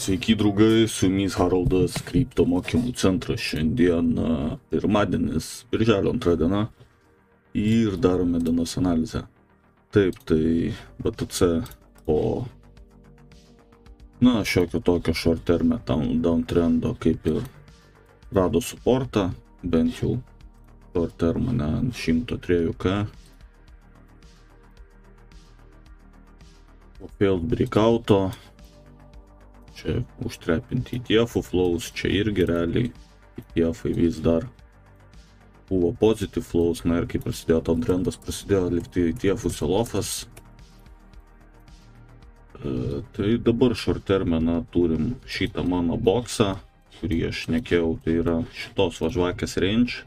Sveiki draugai, su jumis Haroldas, Krypto mokymų centras. Šiandien pirmadienis, birželio 2 diena ir darome dienos analizę. Taip, tai BTC po šiokio tokio short term downtrendo kaip ir rado suportą, bent jau short term ant 103K. Po failed breakouto čia užtrepinti ETF flows, čia irgi realiai ETF vis dar buvo positive flows, ir kai prasidėjo downrendas, prasidėjo likti ETF sell-offas. Tai dabar short terme turim šitą mano boksą, kurį aš šnekėjau, tai yra šitos žvakės range.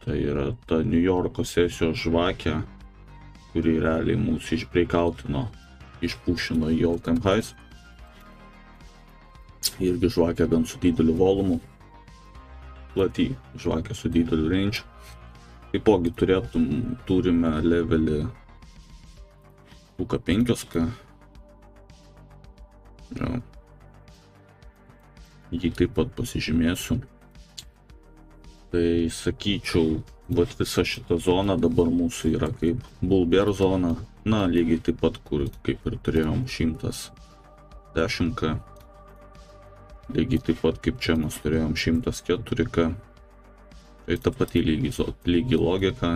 Tai yra ta New Yorko sesijos žvakė, kuri realiai mūsų išbreakautino, išpušino į all time highs. Irgi žvakė gan su dideliu volumu, plati žvakė su dideliu range. Taipogi turime levelį UK5, jį taip pat pasižymėsiu. Tai sakyčiau, visa šita zona dabar mūsų yra kaip bull bear zona, lygiai taip pat, kur kaip ir turėjom 110K, lygiai taip pat kaip čia mes turėjom 104K. Tai ta pati lygi logika,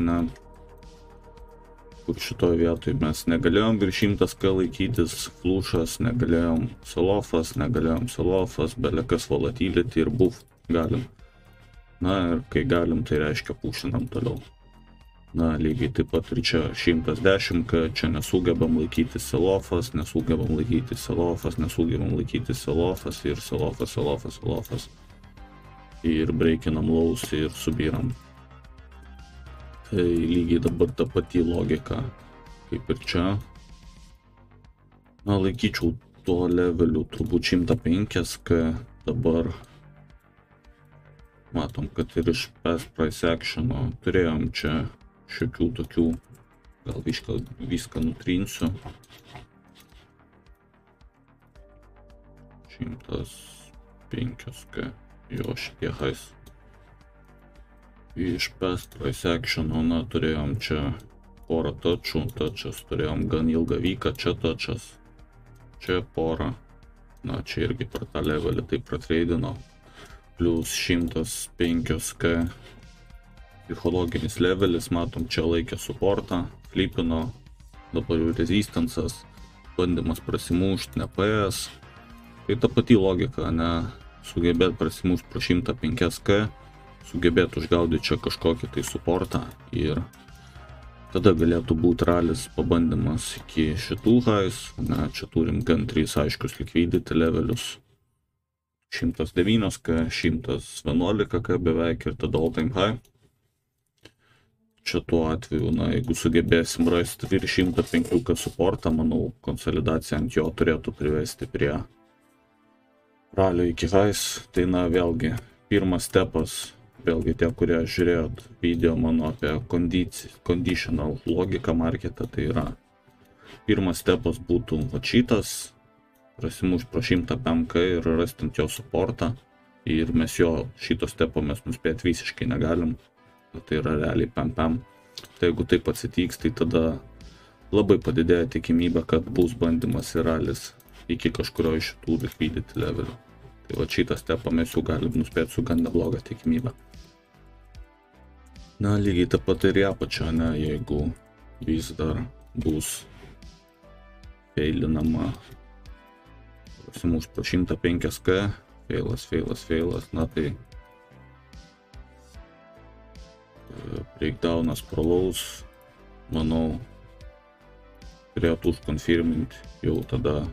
kur šitoje vietoje mes negalėjom virš 100K laikytis, flušas, negalėjom sell-offas, belekas volatility ir buff galim. Ir kai galim, tai reiškia pušinam toliau. Lygiai taip pat ir čia 110K, čia nesugebam laikyti sell-offas, ir sell-offas. Ir breakinam lows ir subyram. Tai lygiai dabar ta pati logika kaip ir čia. Laikyčiau tuo leveliu turbūt 105K dabar. Matom, kad ir iš past price action'o turėjom čia šiokių tokių, gal viską nutrinsiu. 105K, jo šitie highs. Iš past price action'o, turėjom čia porą touch'as, turėjom gan ilgą vyką, čia touch'as, čia porą, čia irgi per tą levelį taip pratreidino. Plus 105K psichologinis levelis, matom, čia laikė suportą, flipino, dabar jau rezistansas, bandymas prasimušti, nepaės. Tai ta pati logika, sugebėt prasimušti pro 105K, sugebėt užgaudyti čia kažkokį tai suportą ir tada galėtų būti ralis pabandymas iki šitų highs. Čia turim gan 3 aiškius liquidity levelius. 109K, 111K beveik ir tada all time high. Čia tuo atveju, jeigu sugebėsim rasti virš 105K suportą, manau, konsolidacija ant jo turėtų privesti prie ralio iki highs. Tai vėlgi, pirmas stepas, vėlgi tie, kurie žiūrėjot video mano apie conditional logiką marketą, tai yra pirmas stepas būtų šitas, prasimuš pro 105K ir rasti ant jo suportą, ir mes šito stepo mes nuspėti visiškai negalim, tai yra realiai pam. Tai jeigu taip atsitiks, tai tada labai padidėja tikimybė, kad bus bandymas ir ralis iki kažkurio iš šitų liquidity levelių. Tai šitą stepą mes jau galim nuspėti su gan neblogą tikimybę. Lygiai taip pat ir į apačią, jeigu vis dar bus feilinama prasimuš pro 105K, feilas, tai breakdownas pro lows, manau, turėtų užkonfirminti jau tada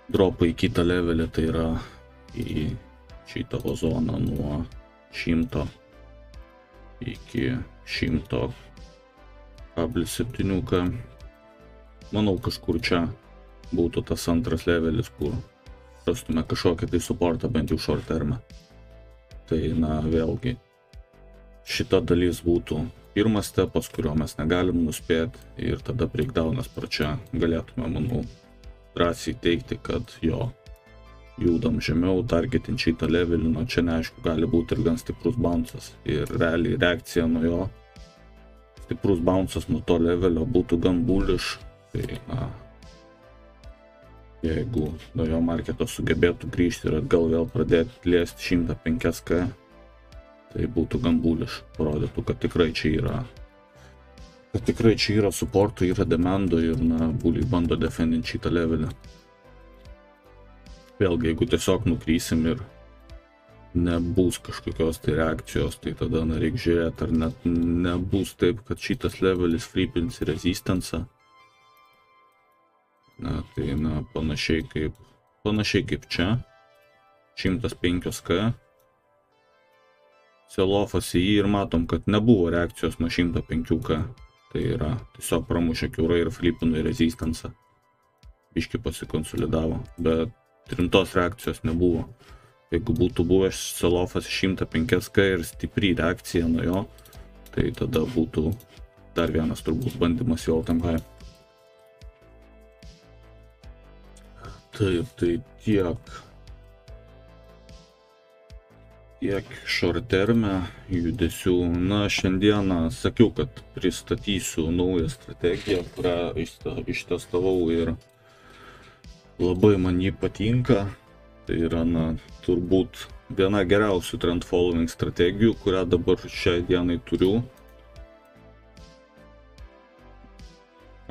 dropą į kitą levelį, tai yra į šitą zoną nuo 100 iki 100,7K. Manau, kažkur čia būtų tas antras levelis, kur rastume kažkokią tai suportą bent jau short terme. Tai vėlgi, šita dalis būtų pirmas stepas, kurio mes negalim nuspėti, ir tada breakdownas pro čia galėtume, manau, drąsiai teigti, kad jo judam žemiau, targetin šitą levelį, nuo čia neaišku, gali būti ir gan stiprus bouncas. Ir realiai reakcija nuo jo, stiprus bouncas nuo to levelio būtų gan bullish. Tai na, jeigu nuo jo marketas sugebėtų grįžti ir atgal vėl pradėti liesti 105k, tai būtų gan bullish. Parodytų, kad tikrai čia yra supporto, yra demando ir na, bulliai bando defendinti šitą levelį. Vėlgi, jeigu tiesiog nukrysim ir nebus kažkokios tai reakcijos, tai tada na, reikia žiūrėti, ar net nebus taip, kad šitas levelis fripins rezistansą. Na, tai na, panašiai kaip čia, 105k. Selofas į jį ir matom, kad nebuvo reakcijos nuo 105k. Tai yra tiesiog pramušė kiaurai ir flipino į rezistansą. Biški pasikonsolidavo, bet rimtos reakcijos nebuvo. Jeigu būtų buvęs selofas 105k ir stipri reakcija nuo jo, tai tada būtų dar vienas turbūt bandymas į all-time high. Taip, tai tiek short terme judesių. Na, šiandieną sakiau, kad pristatysiu naują strategiją, kurią ištestavau ir labai man jį patinka. Tai yra, na, turbūt viena geriausių trend following strategijų, kurią dabar šiai dienai turiu.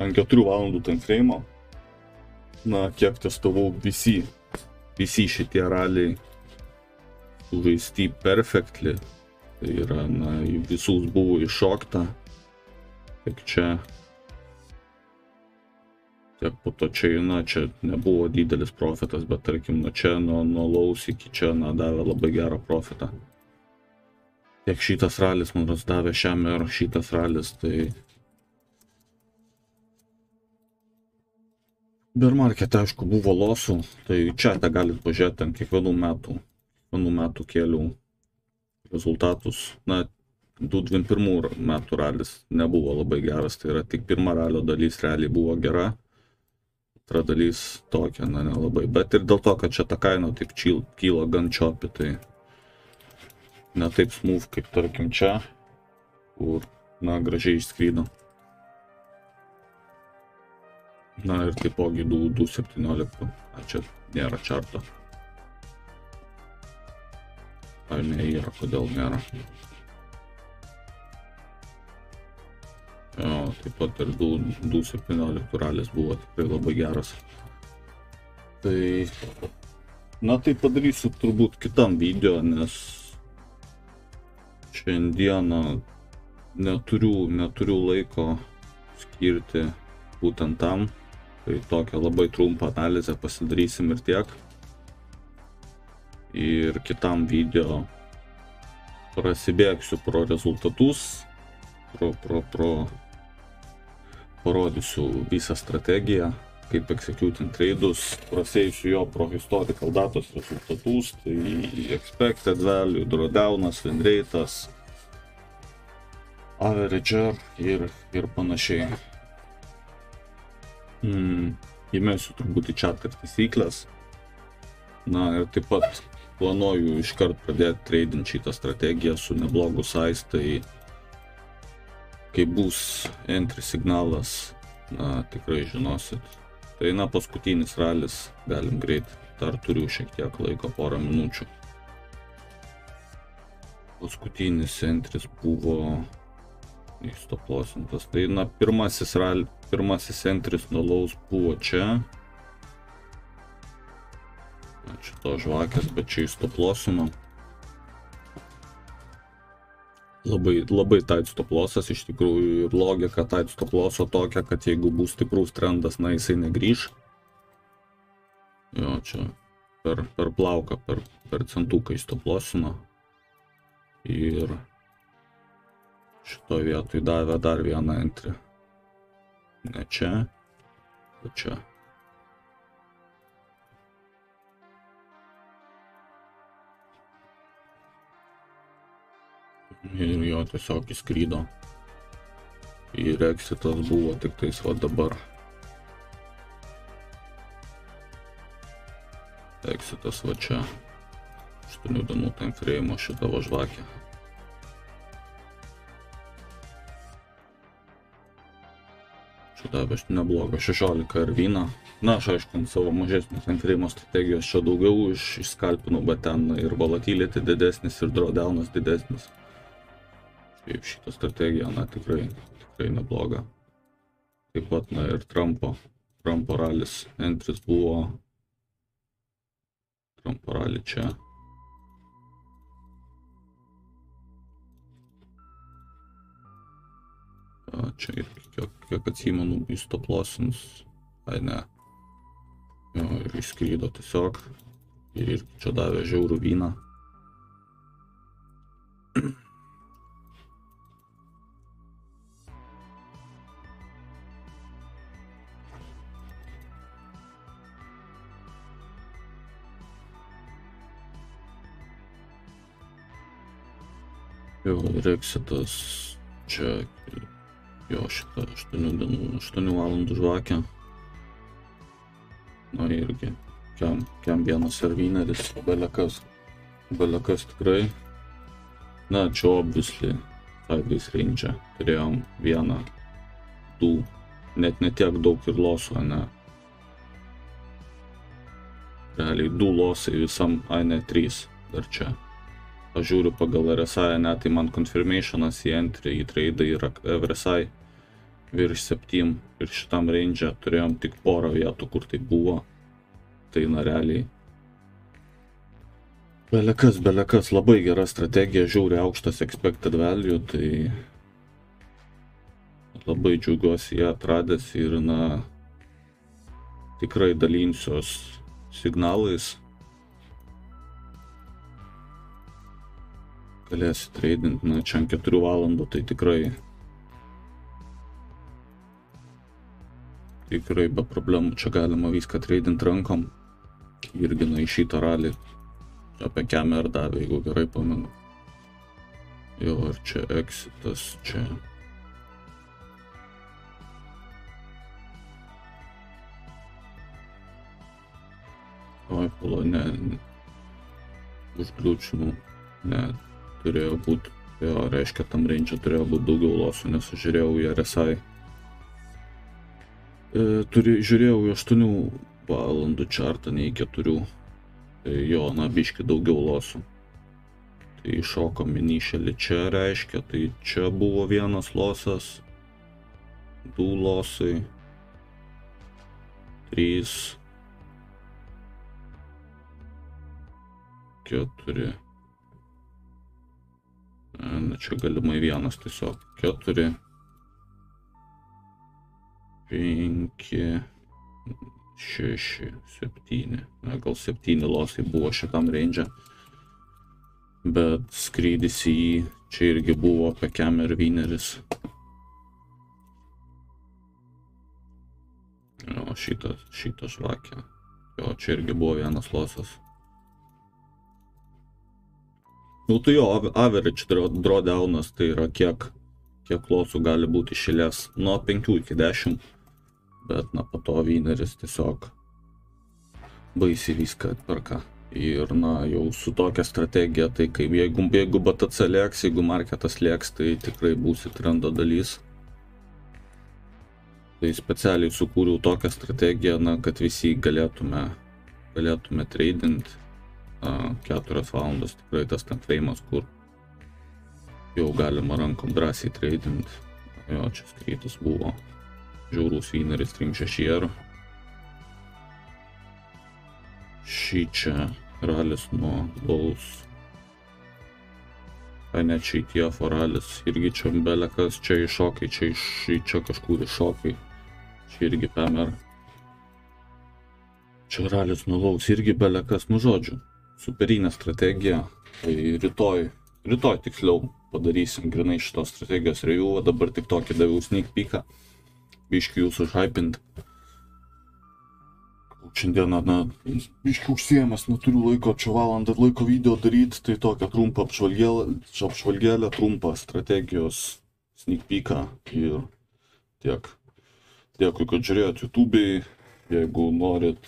Ant 4 valandų time frame. Na, kiek testavau, visi šitie raliai sužaisti perfectly. Tai yra, na, visus buvo iššokta. Tiek čia, tiek po to čia, na, čia nebuvo didelis profitas, bet tarkim, nuo čia, nuo lows iki čia, na, davė labai gerą profitą. Tiek šitas ralis man davė šiam ir šitas ralis, tai bear market, aišku, buvo losų, tai čia tą galit pažiūrėti ant kiekvienų metų kelių rezultatus. Na, 2021 metų ralis nebuvo labai geras, tai yra tik pirma ralio dalis realiai buvo gera, antra dalis tokia, na, nelabai. Bet ir dėl to, kad čia ta kaina taip kyla gan čiopi, tai ne taip smooth kaip tarkim čia, kur, na, gražiai išskrydo. Na ir taipogi 2.17, čia nėra čarto. Ar ne yra, kodėl nėra. Jo, taip pat ir 2.17 ralis buvo tikrai labai geras. Tai, na, tai padarysiu turbūt kitam video, nes šiandieną neturiu laiko skirti būtent tam. Tai tokią labai trumpą analizę pasidarysim ir tiek. Ir kitam video prasibėgsiu pro rezultatus, parodysiu visą strategiją, kaip executing trade'us, prasėsiu jo pro historical datos rezultatus, tai expected value, drawdownas, win rate'as, averager ir panašiai. Įmesiu turbūt į chat ir taisyklės. Na ir taip pat planuoju iškart pradėti tradinti šitą strategiją su neblogu size, tai kai bus entry signalas, na, tikrai žinosit. Tai, na, paskutinis ralis, galim greit, dar turiu šiek tiek laiko, porą minučių. Paskutinis entris buvo stoplosintas. Tai, na, pirmasis entris nuo lows buvo čia. Čia to žvakės, bet čia įstoplosino. Labai tight stoplosas, iš tikrųjų, ir logika tight stoploso tokia, kad jeigu bus stiprus trendas, na, jisai negrįž. Jo, čia per plauką, per centuką įstoplosino. Ir šitoje vietoje davė dar vieną entry. Ne čia, bet čia. Ir jo tiesiog įskrydo. Ir exitas buvo tik tais va dabar. Exitas va čia. 8 dienų time frame šitą va žvakę. Čia davė neblogą 16 ir vyną. Na, aš aišku, ant savo mažesnės time frame strategijos čia daugiau išskalpinau, bet ten ir volatility didesnis, ir drawdownas didesnis. Šiaip šitą strategiją, na, tikrai nebloga. Taip pat, na, ir Trumpo ralis entris buvo. Trumpo rally čia. Čia ir kiek atsimenu, jis toplosins. Ai, ne. Jo, ir išskrydo tiesiog. Ir čia davė žiaurų vyną. Jo, ir exitas čia, jo, šitą 8 valandų žvakę. Na, irgi, kiam vienas servineris, belekas tikrai. Na, čia obviously, sideways range, turėjom 1, 2, net netiek daug ir losų, ne. Realiai 2 losai visam, ai ne 3 dar čia. Aš žiūriu pagal RSI, ne, tai man confirmationas į entry, į trade yra RSI virš 7 ir šitam range turėjom tik porą vietų, kur tai buvo. Tai na realiai. Belekas, labai gera strategija, žiauriai aukštas expected value, tai labai džiaugiuosi ją atradęs ir na tikrai dalinsiuos signalais. Galėsi tradint, na, čia ant 4 valandų, tai tikrai be problemų čia galima viską tradint rankom. Irgi na į šitą ralį apie kemer davė, jeigu gerai pamenu. Jo, ir čia exitas, čia. Oi, pala, ne, užgliučinau, ne. Turėjo būti, jo, reiškia tam range turėjo būti daugiau losų, nes žiūrėjau į RSI. Žiūrėjau į 8 valandų chartą, ne į 4. Tai jo, na, biški daugiau losų. Tai iššokom initially čia reiškia, tai čia buvo 1 losas, 2 losai, 3, 4. Na, čia galimai 1 tiesiog. 4, 5, 6, 7. Na, gal 7 losai buvo šitam range. Bet skrydis į jį čia irgi buvo apie kemer wineris. Jo, šitą žvakę. Jo, čia irgi buvo 1 losas. Nu tai jo, average drawdownas tai yra kiek losų gali būti iš eilės, nuo 5 iki 10, bet na po to wineris tiesiog baisiai viską atperka. Ir na jau su tokia strategija, tai kaip jeigu BTC lėks, jeigu marketas lėks, tai tikrai būsi trendo dalis. Tai specialiai sukūriau tokią strategiją, na, kad visi galėtume tradint. 4 valandos tikrai tas time frame'as, kur jau galima rankom drąsiai tradint. Jo, čia skrydis buvo žiaurus wineris 3.6. Šį čia ralis nuo lows. Ai ne, čia ETF ralis irgi čia belekas, čia iššokai, čia kažkur iššokai. Čia irgi PMR. Čia ralis nuo lows irgi belekas, nu žodžiu. Superinė strategija, tai rytoj tiksliau padarysim grinai šitos strategijos review, dabar tik tokį daviau sneak peeką, biškį jūs užhypint. Šiandieną, na, biškį užsiėmęs, neturiu laiko čia valandą laiko video daryti, tai tokią trumpą apžvalgėlę, trumpą strategijos sneak peeką ir tiek. Dėkui, kad žiūrėjot YouTube'ai, jeigu norit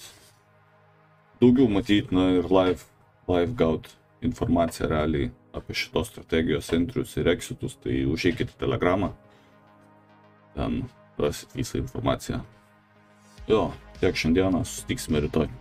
daugiau matyti, na ir live gaut informaciją realiai apie šitos strategijos entrius ir exitus, tai užeikit į Telegramą, ten rasit visą informaciją. Jo, tiek šiandieną, susitiksime rytoj.